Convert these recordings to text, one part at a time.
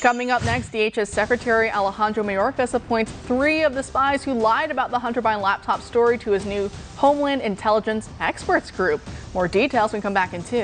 Coming up next, DHS Secretary Alejandro Mayorkas appoints 3 of the spies who lied about the Hunter Biden laptop story to his new Homeland Intelligence Experts Group. More details when we come back in 2.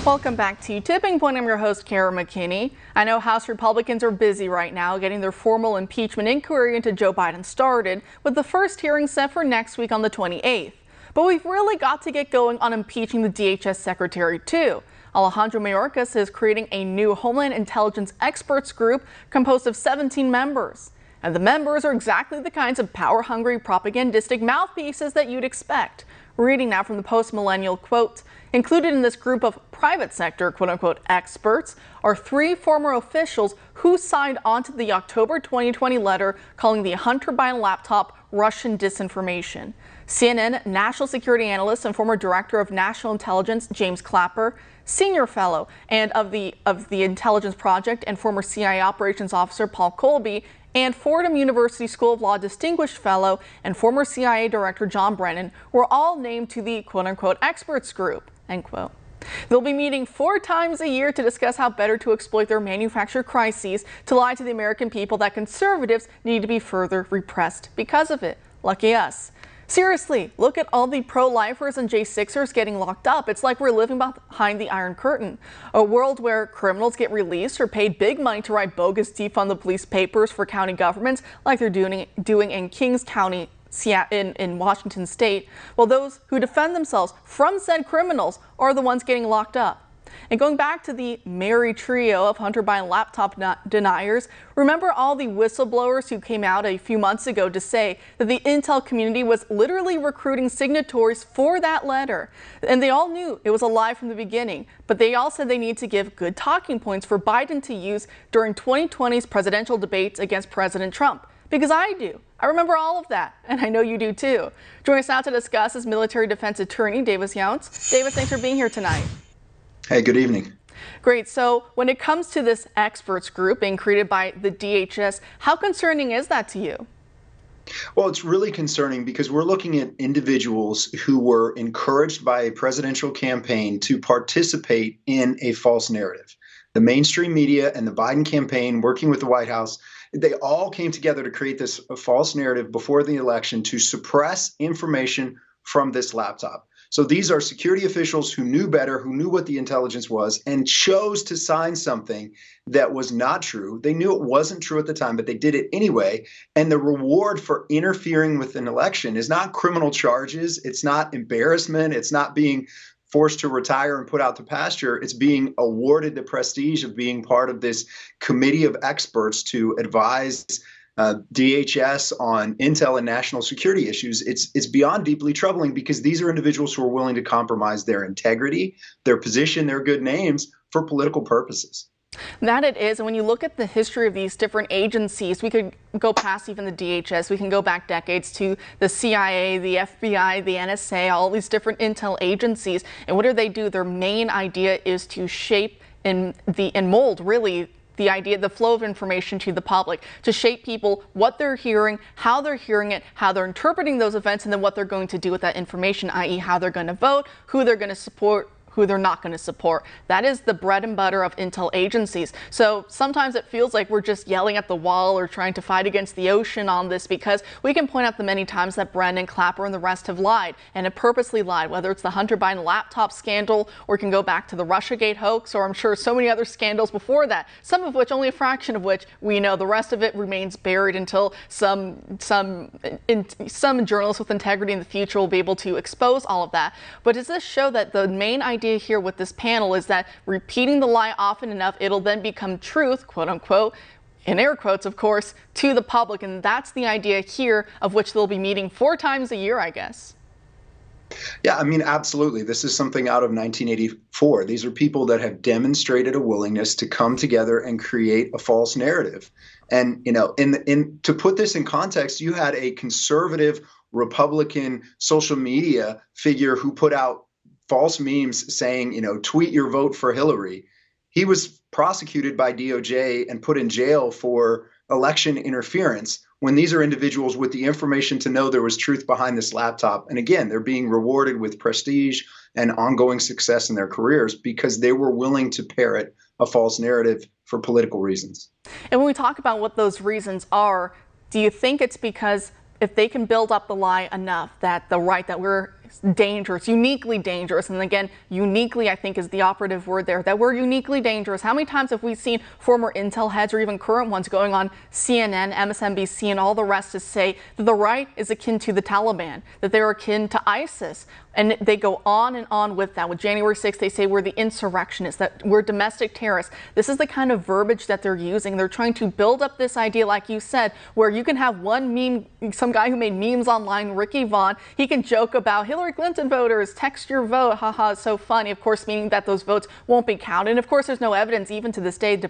Welcome back to Tipping Point. I'm your host, Kara McKinney. I know House Republicans are busy right now getting their formal impeachment inquiry into Joe Biden started, with the first hearing set for next week on the 28th. But we've really got to get going on impeaching the DHS Secretary, too. Alejandro Mayorkas is creating a new Homeland Intelligence Experts Group composed of 17 members. And the members are exactly the kinds of power-hungry, propagandistic mouthpieces that you'd expect. Reading now from the post-millennial, quote, included in this group of private sector, quote-unquote, experts are 3 former officials who signed on to the October 2020 letter calling the Hunter Biden laptop Russian disinformation. CNN national security analyst and former director of national intelligence James Clapper, senior fellow and of the Intelligence Project and former CIA operations officer Paul Colby, and Fordham University School of Law distinguished fellow and former CIA director John Brennan were all named to the quote-unquote experts group, end quote. They'll be meeting 4 times a year to discuss how better to exploit their manufactured crises to lie to the American people that conservatives need to be further repressed because of it. Lucky us. Seriously, look at all the pro-lifers and J6ers getting locked up. It's like we're living behind the Iron Curtain, a world where criminals get released or paid big money to write bogus defund the police papers for county governments like they're doing in Kings County in Washington state, while those who defend themselves from said criminals are the ones getting locked up. And going back to the merry trio of Hunter Biden laptop deniers, remember all the whistleblowers who came out a few months ago to say that the intel community was literally recruiting signatories for that letter. And they all knew it was a lie from the beginning, but they all said they need to give good talking points for Biden to use during 2020's presidential debates against President Trump. Because I do. I remember all of that, and I know you do too. Joining us now to discuss is military defense attorney Davis Younts. Davis, thanks for being here tonight. Hey, good evening. Great. So when it comes to this experts group being created by the DHS, how concerning is that to you? Well, it's really concerning because we're looking at individuals who were encouraged by a presidential campaign to participate in a false narrative. The mainstream media and the Biden campaign, working with the White House, they all came together to create this false narrative before the election to suppress information from this laptop. So these are security officials who knew better, who knew what the intelligence was, and chose to sign something that was not true. They knew it wasn't true at the time, but they did it anyway. And the reward for interfering with an election is not criminal charges. It's not embarrassment. It's not being forced to retire and put out to pasture. It's being awarded the prestige of being part of this committee of experts to advise DHS on intel and national security issues. It's beyond deeply troubling because these are individuals who are willing to compromise their integrity, their position, their good names for political purposes. That it is. And when you look at the history of these different agencies, we could go past even the DHS. We can go back decades to the CIA, the FBI, the NSA, all these different intel agencies. And what do? Their main idea is to shape and mold, really, the idea, the flow of information to the public, to shape people, what they're hearing, how they're hearing it, how they're interpreting those events, and then what they're going to do with that information, i.e. how they're going to vote, who they're going to support, who they're not going to support. That is the bread and butter of intel agencies. So sometimes it feels like we're just yelling at the wall or trying to fight against the ocean on this, because we can point out the many times that Brennan, Clapper, and the rest have lied, and have purposely lied, whether it's the Hunter Biden laptop scandal, or can go back to the Russiagate hoax, or I'm sure so many other scandals before that, some of which, only a fraction of which we know. The rest of it remains buried until some journalists with integrity in the future will be able to expose all of that. But does this show that the main idea here with this panel is that repeating the lie often enough, it'll then become truth, quote unquote, in air quotes, of course, to the public? And that's the idea here, of which they'll be meeting 4 times a year, I guess. Yeah, I mean, absolutely. This is something out of 1984. These are people that have demonstrated a willingness to come together and create a false narrative. And, you know, to put this in context, you had a conservative Republican social media figure who put out false memes saying, you know, tweet your vote for Hillary. He was prosecuted by DOJ and put in jail for election interference when these are individuals with the information to know there was truth behind this laptop. And again, they're being rewarded with prestige and ongoing success in their careers because they were willing to parrot a false narrative for political reasons. And when we talk about what those reasons are, do you think it's because if they can build up the lie enough that the right that we're dangerous, uniquely dangerous, and again, uniquely I think is the operative word there, that we're uniquely dangerous. How many times have we seen former intel heads or even current ones going on CNN, MSNBC, and all the rest to say that the right is akin to the Taliban, that they're akin to ISIS? And they go on and on with that. With January 6th, they say we're the insurrectionists, that we're domestic terrorists. This is the kind of verbiage that they're using. They're trying to build up this idea, like you said, where you can have one meme, some guy who made memes online, Ricky Vaughn, he can joke about Hillary Clinton voters, text your vote, haha, it's so funny, of course, meaning that those votes won't be counted. And of course, there's no evidence, even to this day,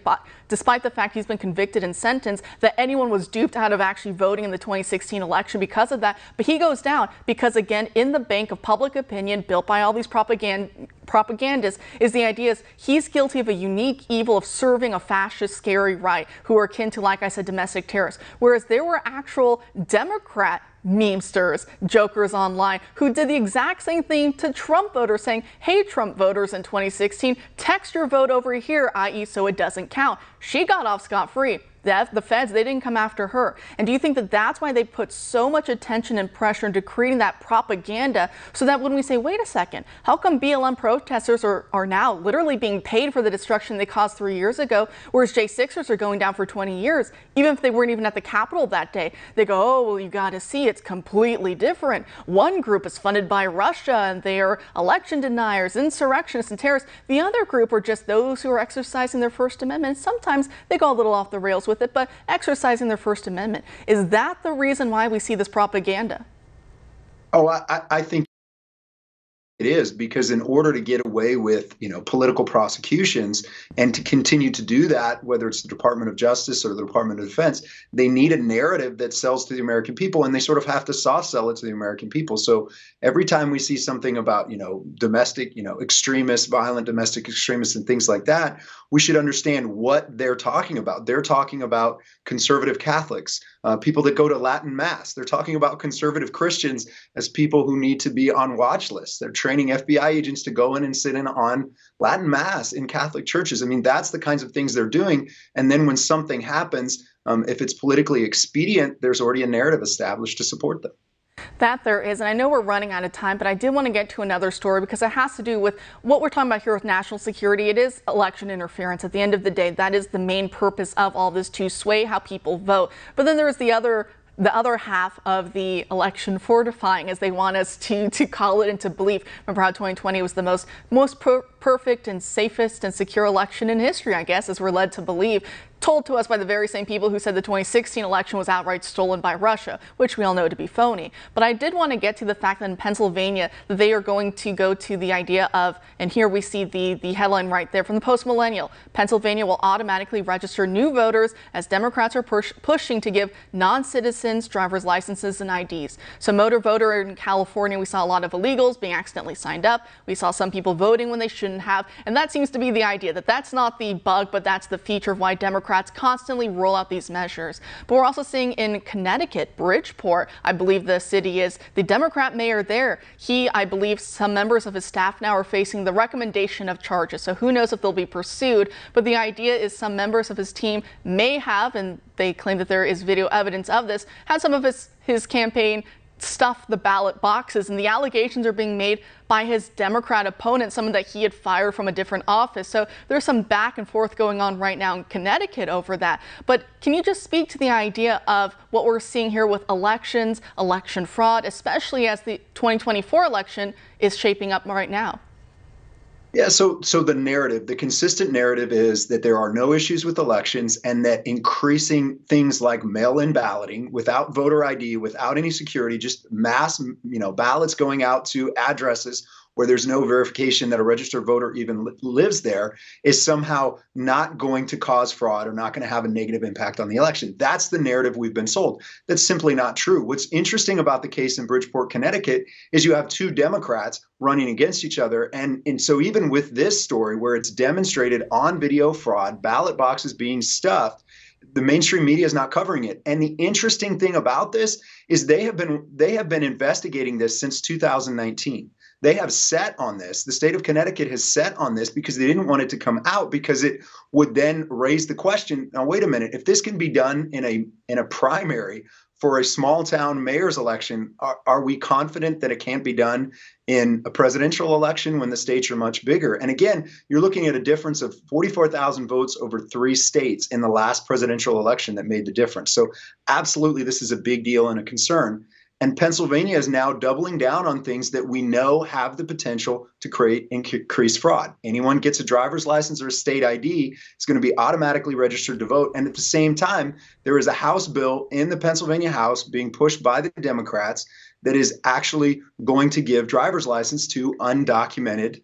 despite the fact he's been convicted and sentenced, that anyone was duped out of actually voting in the 2016 election because of that. But he goes down because, again, in the bank of public opinion built by all these propagandists is the idea is he's guilty of a unique evil of serving a fascist, scary right who are akin to, like I said, domestic terrorists. Whereas there were actual Democrat memesters, jokers online, who did the exact same thing to Trump voters, saying, hey, Trump voters in 2016, text your vote over here, i.e. so it doesn't count. She got off scot-free. The feds, they didn't come after her. And do you think that that's why they put so much attention and pressure into creating that propaganda so that when we say, wait a second, how come BLM protesters are now literally being paid for the destruction they caused 3 years ago, whereas J6ers are going down for 20 years, even if they weren't even at the Capitol that day? They go, oh, well, you got to see it's completely different. One group is funded by Russia and they are election deniers, insurrectionists, and terrorists. The other group are just those who are exercising their First Amendment. Sometimes they go a little off the rails with it, but exercising their First Amendment. Is that the reason why we see this propaganda? Oh, I think it is, because in order to get away with, political prosecutions and to continue to do that, whether it's the Department of Justice or the Department of Defense, they need a narrative that sells to the American people, and they sort of have to soft sell it to the American people. So every time we see something about, domestic, extremists, violent domestic extremists and things like that, we should understand what they're talking about. They're talking about conservative Catholics, people that go to Latin Mass. They're talking about conservative Christians as people who need to be on watch lists. They're training FBI agents to go in and sit in on Latin Mass in Catholic churches. I mean, that's the kinds of things they're doing. And then when something happens, if it's politically expedient, there's already a narrative established to support them. That there is, and I know we're running out of time, but I did want to get to another story because it has to do with what we're talking about here with national security. It is election interference. At the end of the day, that is the main purpose of all this, to sway how people vote. But then there is the other half of the election fortifying, as they want us to call it, into belief. Remember how 2020 was the most perfect and safest and secure election in history, I guess, as we're led to believe. Told to us by the very same people who said the 2016 election was outright stolen by Russia, which we all know to be phony. But I did want to get to the fact that in Pennsylvania, that they are going to go to the idea of, and here we see the headline right there from the Post Millennial, Pennsylvania will automatically register new voters as Democrats are pushing to give non-citizens driver's licenses and IDs. So motor voter in California, we saw a lot of illegals being accidentally signed up. We saw some people voting when they shouldn't have. And that seems to be the idea, that that's not the bug, but that's the feature of why Democrats constantly roll out these measures. But we're also seeing in Connecticut, Bridgeport, I believe the city is, the Democrat mayor there, I believe some members of his staff now are facing the recommendation of charges. So who knows if they'll be pursued, but the idea is some members of his team may have, and they claim that there is video evidence of this, had some of his campaign stuff the ballot boxes, and the allegations are being made by his Democrat opponent, someone that he had fired from a different office. So there's some back and forth going on right now in Connecticut over that. But can you just speak to the idea of what we're seeing here with elections, election fraud, especially as the 2024 election is shaping up right now? Yeah, so the narrative, the consistent narrative is that there are no issues with elections, and that increasing things like mail-in balloting without voter ID, without any security, just mass, ballots going out to addresses where there's no verification that a registered voter even lives there, is somehow not going to cause fraud or not going to have a negative impact on the election. That's the narrative we've been sold. That's simply not true. What's interesting about the case in Bridgeport, Connecticut, is you have two Democrats running against each other. And so even with this story, where it's demonstrated on video fraud, ballot boxes being stuffed, the mainstream media is not covering it. And the interesting thing about this is they have been investigating this since 2019. They have set on this. The state of Connecticut has set on this because they didn't want it to come out, because it would then raise the question, now wait a minute, if this can be done in a primary for a small town mayor's election, are we confident that it can't be done in a presidential election when the states are much bigger? And again, you're looking at a difference of 44,000 votes over 3 states in the last presidential election that made the difference. So absolutely, this is a big deal and a concern. And Pennsylvania is now doubling down on things that we know have the potential to create increased fraud. Anyone gets a driver's license or a state ID is going to be automatically registered to vote. And at the same time, there is a House bill in the Pennsylvania House being pushed by the Democrats that is actually going to give driver's license to undocumented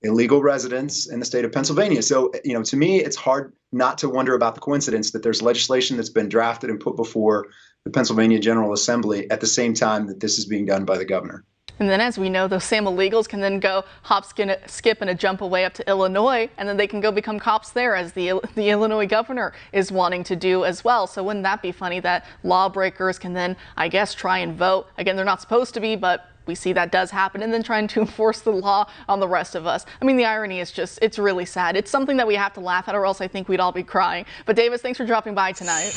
illegal residents in the state of Pennsylvania. So, to me, it's hard not to wonder about the coincidence that there's legislation that's been drafted and put before the Pennsylvania General Assembly at the same time that this is being done by the governor. And then, as we know, those same illegals can then go hop, skip, and a jump away up to Illinois, and then they can go become cops there, as the Illinois governor is wanting to do as well. So wouldn't that be funny that lawbreakers can then, I guess, try and vote? Again, they're not supposed to be, but we see that does happen, and then trying to enforce the law on the rest of us. I mean, the irony is just, it's really sad. It's something that we have to laugh at, or else I think we'd all be crying. But Davis, thanks for dropping by tonight.